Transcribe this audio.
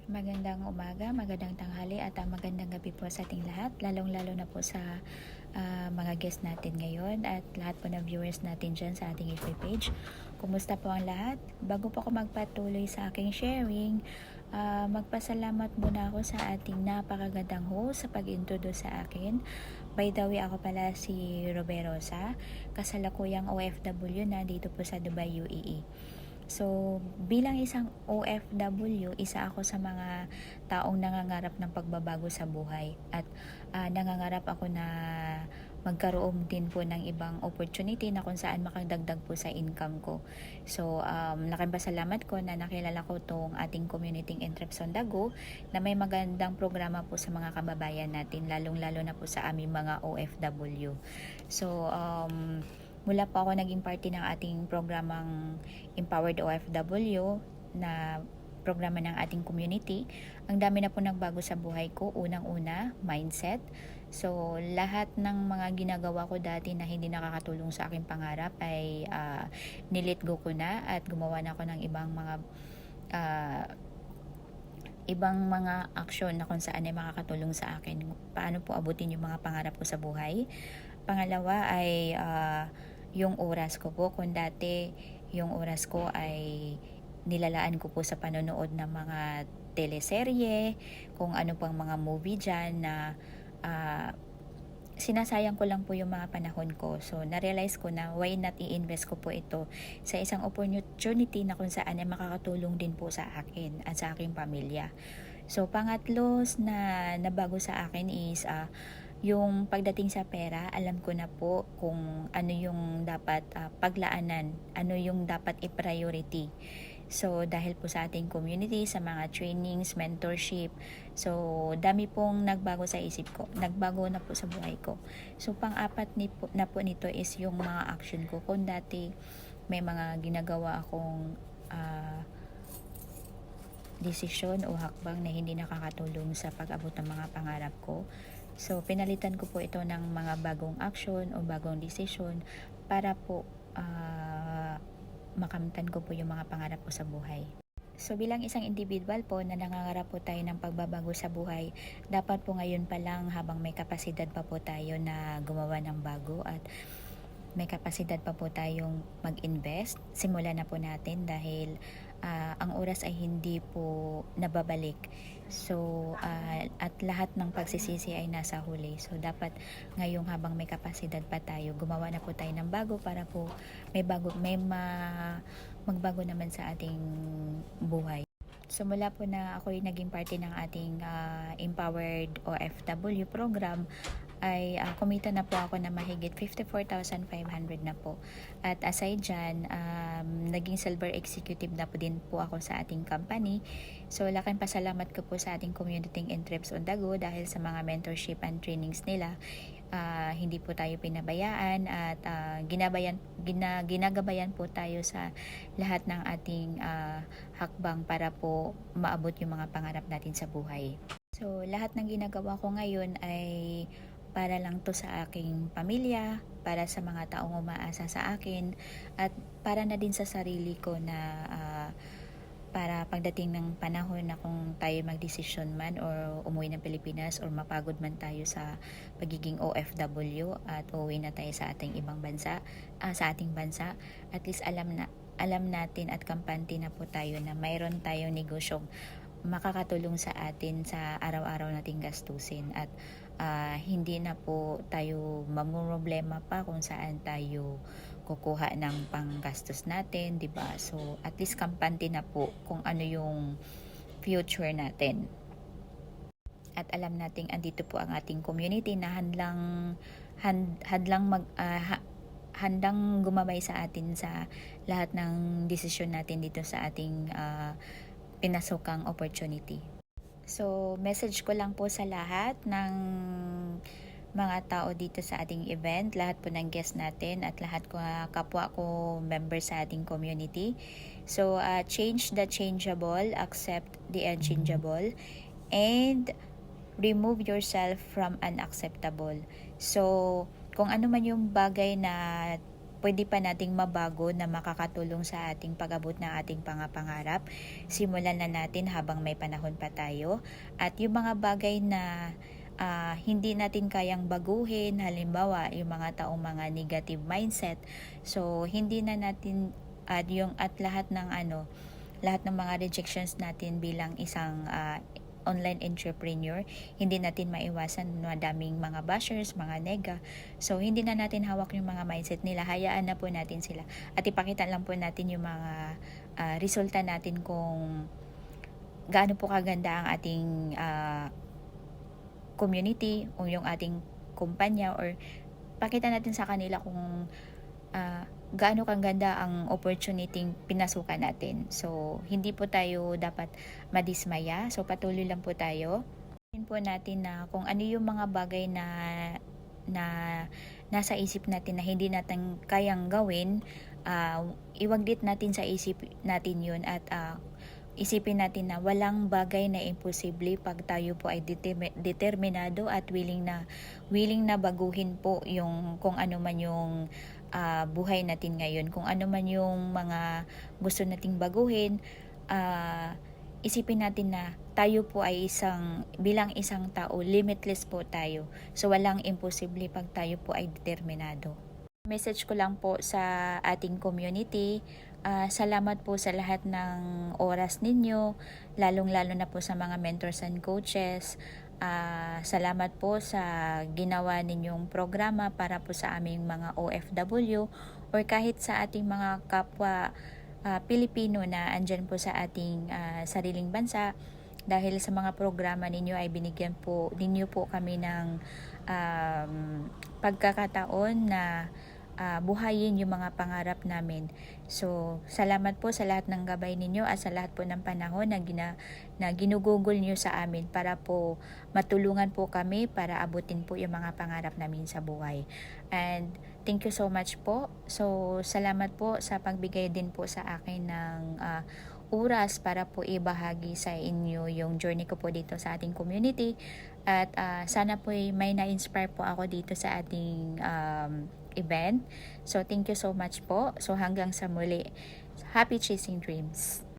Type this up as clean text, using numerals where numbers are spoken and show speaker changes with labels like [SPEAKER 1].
[SPEAKER 1] Magandang umaga, magandang tanghali at magandang gabi po sa ating lahat, lalong-lalo na po sa mga guest natin ngayon at lahat po ng viewers natin dyan sa ating FB page. Kumusta po ang lahat? Bago po ako magpatuloy sa aking sharing, magpasalamat muna ako sa ating napakagandang host sa pag-introduce sa akin. By the way, ako pala si Roberosa, kasalukuyang OFW na dito po sa Dubai, UAE. So, bilang isang OFW, isa ako sa mga taong nangangarap ng pagbabago sa buhay at nangangarap ako na magkaroon din po ng ibang opportunity na kung saan makadagdag po sa income ko. So, laking pasalamat ko na nakilala ko tong ating community in Trepson Dago na may magandang programa po sa mga kababayan natin, lalong-lalo na po sa aming mga OFW. So, mula po ako naging party ng ating programang Empowered OFW na programa ng ating community. Ang dami na po nagbago sa buhay ko. Unang-una, mindset. So, lahat ng mga ginagawa ko dati na hindi nakakatulong sa aking pangarap ay nilet go ko na at gumawa na ako ng uh, ibang mga aksyon na kung saan ay makakatulong sa akin. Paano po abutin yung mga pangarap ko sa buhay. Pangalawa ay yung oras ko po. Kung dati yung oras ko ay nilalaan ko po sa panonood ng mga teleserye, kung ano pang mga movie dyan na sinasayang ko lang po yung mga panahon ko. So, na-realize ko na why not i-invest ko po ito sa isang opportunity na kung saan ay makakatulong din po sa akin at sa aking pamilya. So, pangatlo na nabago sa akin is yung pagdating sa pera, alam ko na po kung ano yung dapat paglaanan, ano yung dapat i-priority. So, dahil po sa ating community, sa mga trainings, mentorship, so, dami pong nagbago sa isip ko. Nagbago na po sa buhay ko. So, pang-apat na po nito is yung mga action ko. Kung dati may mga ginagawa akong desisyon o hakbang na hindi nakakatulong sa pag-abot ng mga pangarap ko. So, pinalitan ko po ito ng mga bagong action o bagong desisyon para po makamtan ko po yung mga pangarap ko sa buhay. So, bilang isang individual po na nangangarap po tayo ng pagbabago sa buhay, dapat po ngayon pa lang habang may kapasidad pa po tayo na gumawa ng bago at may kapasidad pa po tayong mag-invest, simulan na po natin dahil ang oras ay hindi po nababalik. So, at lahat ng pagsisisi ay nasa huli. So, dapat ngayong habang may kapasidad pa tayo, gumawa na po tayo ng bago para po magbago naman sa ating buhay. So, mula po na ako ay naging parte ng ating Empowered OFW program, ay kumita na po ako na mahigit 54,500 na po. At aside dyan, naging silver executive na po din po ako sa ating company. So, laking pasalamat ko po sa ating community in Trips on Dago dahil sa mga mentorship and trainings nila. Hindi po tayo pinabayaan at ginagabayan po tayo sa lahat ng ating hakbang para po maabot yung mga pangarap natin sa buhay. So, lahat ng ginagawa ko ngayon ay para lang to sa aking pamilya, para sa mga taong umaasa sa akin, at para na din sa sarili ko na para pagdating ng panahon na kung tayo magdesisyon man or umuwi ng Pilipinas or mapagod man tayo sa pagiging OFW at uuwi na tayo sa ating ibang bansa, sa ating bansa, at least alam natin at kampante na po tayo na mayroon tayong negosyong makakatulong sa atin sa araw-araw nating gastusin at hindi na po tayo mamumroblema pa kung saan tayo kukuha ng panggastos natin, 'di ba? So, at least kampante na po kung ano yung future natin. At alam nating andito po ang ating community na handang gumabay sa atin sa lahat ng desisyon natin dito sa ating pinasokang opportunity. So, message ko lang po sa lahat ng mga tao dito sa ating event, lahat po ng guest natin at lahat ko kapwa ko member sa ating community. So, change the changeable, accept the unchangeable, and remove yourself from unacceptable. So, kung ano man yung bagay na pwede pa nating mabago na makakatulong sa ating pag-abot ng ating pangarap. Simulan na natin habang may panahon pa tayo. At yung mga bagay na hindi natin kayang baguhin, halimbawa yung mga taong mga negative mindset, so hindi na natin at lahat ng mga rejections natin bilang isang online entrepreneur, hindi natin maiwasan madaming mga bashers, mga nega. So hindi na natin hawak yung mga mindset nila, hayaan na po natin sila at ipakita lang po natin yung mga resulta natin kung gaano po kaganda ang ating community o yung ating kumpanya, or pakita natin sa kanila kung gaano kang ganda ang opportunity pinasukan natin. So, hindi po tayo dapat madismaya. So, patuloy lang po tayo. Tingnan po natin na kung ano yung mga bagay na nasa isip natin na hindi natin kayang gawin, iwaglit natin sa isip natin yun at isipin natin na walang bagay na imposible pag tayo po ay determinado at willing na baguhin po yung kung ano man yung buhay natin ngayon, kung ano man yung mga gusto nating baguhin. Isipin natin na tayo po ay bilang isang tao, limitless po tayo. So walang imposible pag tayo po ay determinado. Message ko lang po sa ating community, salamat po sa lahat ng oras ninyo, lalong-lalo na po sa mga mentors and coaches. Salamat po sa ginawa ninyong programa para po sa aming mga OFW or kahit sa ating mga kapwa Pilipino na andyan po sa ating sariling bansa. Dahil sa mga programa ninyo ay binigyan po ninyo po kami ng pagkakataon na buhayin yung mga pangarap namin. So, salamat po sa lahat ng gabay ninyo at sa lahat po ng panahon na ginugugol nyo sa amin para po matulungan po kami para abutin po yung mga pangarap namin sa buhay. And thank you so much po. So, salamat po sa pagbigay din po sa akin ng oras para po ibahagi sa inyo yung journey ko po dito sa ating community. At sana po may na-inspire po ako dito sa ating event. So, thank you so much po. So, hanggang sa muli. Happy chasing dreams!